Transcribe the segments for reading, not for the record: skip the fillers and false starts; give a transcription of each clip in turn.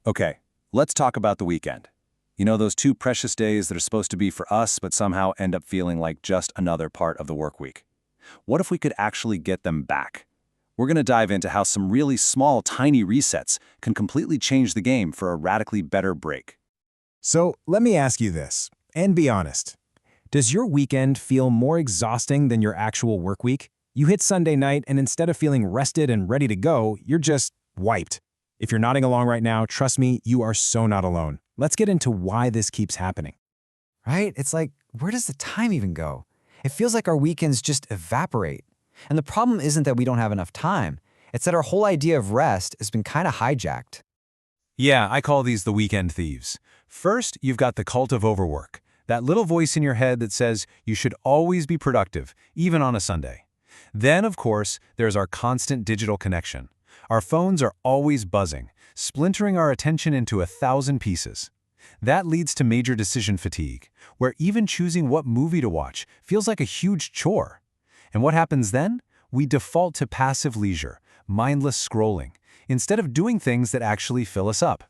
Okay, let's talk about the weekend. You know those 2 precious days that are supposed to be for us but somehow end up feeling like just another part of the work week? What if we could actually get them back? We're going to dive into how some really small, tiny resets can completely change the game for a radically better break. So let me ask you this, and be honest. Does your weekend feel more exhausting than your actual work week? You hit Sunday night, and instead of feeling rested and ready to go, you're just wiped. If you're nodding along right now, trust me, you are so not alone. Let's get into why this keeps happening. Right? It's like, where does the time even go? It feels like our weekends just evaporate. And the problem isn't that we don't have enough time. It's that our whole idea of rest has been kind of hijacked. Yeah, I call these the weekend thieves. First, you've got the cult of overwork, that little voice in your head that says you should always be productive, even on a Sunday. Then, of course, there's our constant digital connection. Our phones are always buzzing, splintering our attention into 1,000 pieces. That leads to major decision fatigue, where even choosing what movie to watch feels like a huge chore. And what happens then? We default to passive leisure, mindless scrolling, instead of doing things that actually fill us up.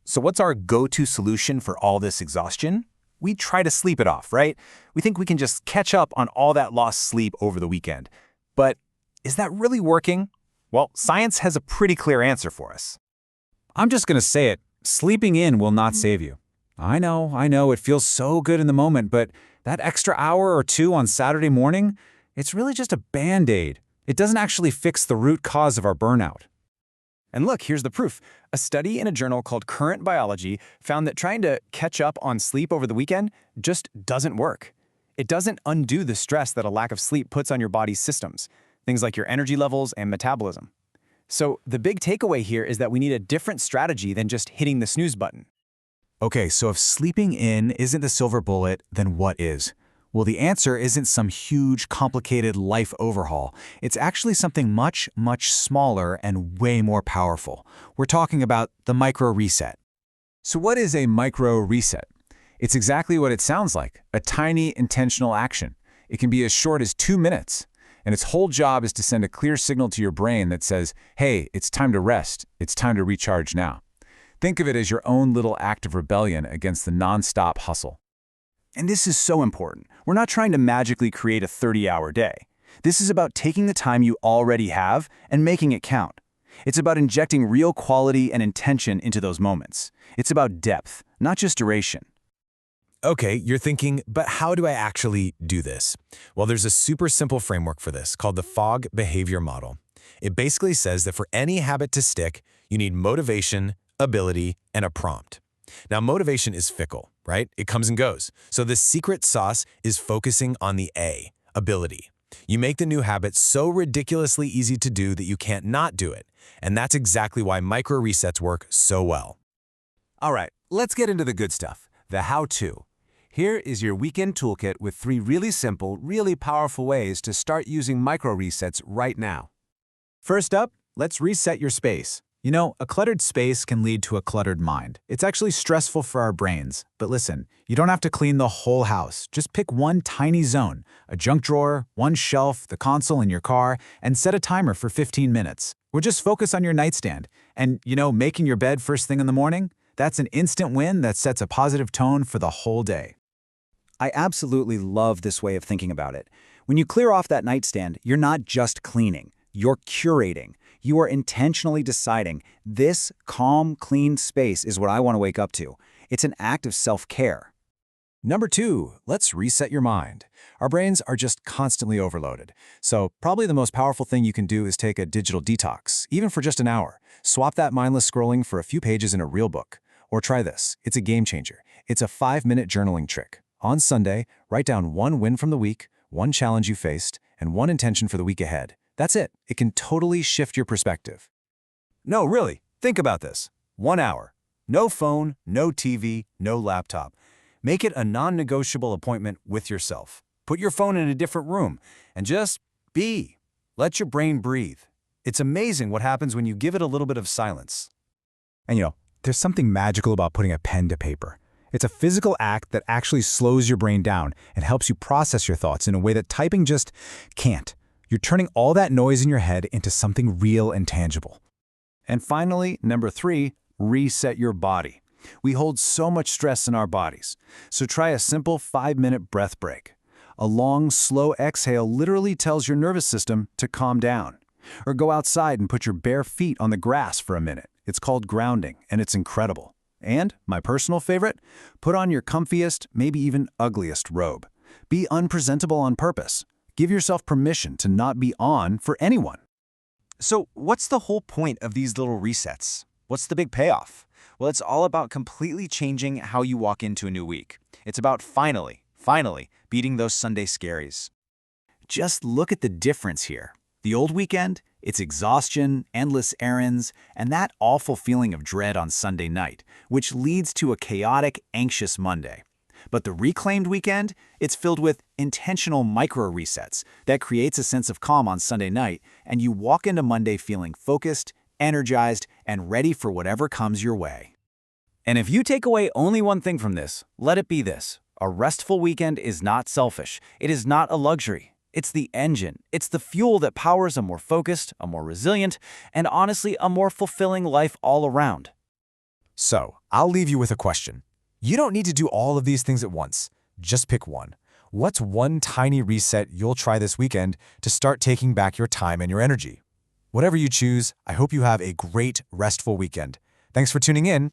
So what's our go-to solution for all this exhaustion? We try to sleep it off, right? We think we can just catch up on all that lost sleep over the weekend. But is that really working? Well, science has a pretty clear answer for us. I'm just going to say it. Sleeping in will not save you. I know, it feels so good in the moment, but that extra hour or two on Saturday morning, it's really just a Band-Aid. It doesn't actually fix the root cause of our burnout. And look, here's the proof. A study in a journal called Current Biology found that trying to catch up on sleep over the weekend just doesn't work. It doesn't undo the stress that a lack of sleep puts on your body's systems, things like your energy levels and metabolism. So the big takeaway here is that we need a different strategy than just hitting the snooze button. Okay, so if sleeping in isn't the silver bullet, then what is? Well, the answer isn't some huge, complicated life overhaul. It's actually something much, much smaller and way more powerful. We're talking about the micro reset. So what is a micro reset? It's exactly what it sounds like, a tiny, intentional action. It can be as short as 2 minutes. And its whole job is to send a clear signal to your brain that says, hey, it's time to rest. It's time to recharge now. Think of it as your own little act of rebellion against the nonstop hustle. And this is so important. We're not trying to magically create a 30-hour day. This is about taking the time you already have and making it count. It's about injecting real quality and intention into those moments. It's about depth, not just duration. Okay, you're thinking, but how do I actually do this? Well, there's a super simple framework for this called the FOG behavior model. It basically says that for any habit to stick, you need motivation, ability, and a prompt. Now, motivation is fickle, right? It comes and goes. So the secret sauce is focusing on the A, ability. You make the new habit so ridiculously easy to do that you can't not do it. And that's exactly why micro resets work so well. All right, let's get into the good stuff, the how-to. Here is your weekend toolkit with 3 really simple, really powerful ways to start using micro resets right now. First up, let's reset your space. You know, a cluttered space can lead to a cluttered mind. It's actually stressful for our brains. But listen, you don't have to clean the whole house. Just pick one tiny zone, a junk drawer, one shelf, the console in your car, and set a timer for 15 minutes. Or just focus on your nightstand. And, you know, making your bed first thing in the morning, that's an instant win that sets a positive tone for the whole day. I absolutely love this way of thinking about it. When you clear off that nightstand, you're not just cleaning, you're curating. You are intentionally deciding, this calm, clean space is what I want to wake up to. It's an act of self-care. Number 2, let's reset your mind. Our brains are just constantly overloaded. So probably the most powerful thing you can do is take a digital detox, even for just an hour. Swap that mindless scrolling for a few pages in a real book. Or try this. It's a game changer. It's a 5-minute journaling trick. On Sunday, write down one win from the week, one challenge you faced, and one intention for the week ahead. That's it. It can totally shift your perspective. No, really, think about this. 1 hour. No phone, no TV, no laptop. Make it a non-negotiable appointment with yourself. Put your phone in a different room and just be. Let your brain breathe. It's amazing what happens when you give it a little bit of silence. And you know, there's something magical about putting a pen to paper. It's a physical act that actually slows your brain down and helps you process your thoughts in a way that typing just can't. You're turning all that noise in your head into something real and tangible. And finally, number 3, reset your body. We hold so much stress in our bodies. So try a simple 5-minute breath break. A long, slow exhale literally tells your nervous system to calm down. Or go outside and put your bare feet on the grass for a minute. It's called grounding, and it's incredible. And, my personal favorite, put on your comfiest, maybe even ugliest robe. Be unpresentable on purpose. Give yourself permission to not be on for anyone. So what's the whole point of these little resets? What's the big payoff? Well, it's all about completely changing how you walk into a new week. It's about finally beating those Sunday scaries. Just look at the difference here. The old weekend, it's exhaustion, endless errands, and that awful feeling of dread on Sunday night, which leads to a chaotic, anxious Monday. But the reclaimed weekend, it's filled with intentional micro-resets that creates a sense of calm on Sunday night, and you walk into Monday feeling focused, energized, and ready for whatever comes your way. And if you take away only one thing from this, let it be this. A restful weekend is not selfish. It is not a luxury. It's the engine. It's the fuel that powers a more focused, a more resilient, and honestly, a more fulfilling life all around. So, I'll leave you with a question. You don't need to do all of these things at once. Just pick one. What's one tiny reset you'll try this weekend to start taking back your time and your energy? Whatever you choose, I hope you have a great, restful weekend. Thanks for tuning in.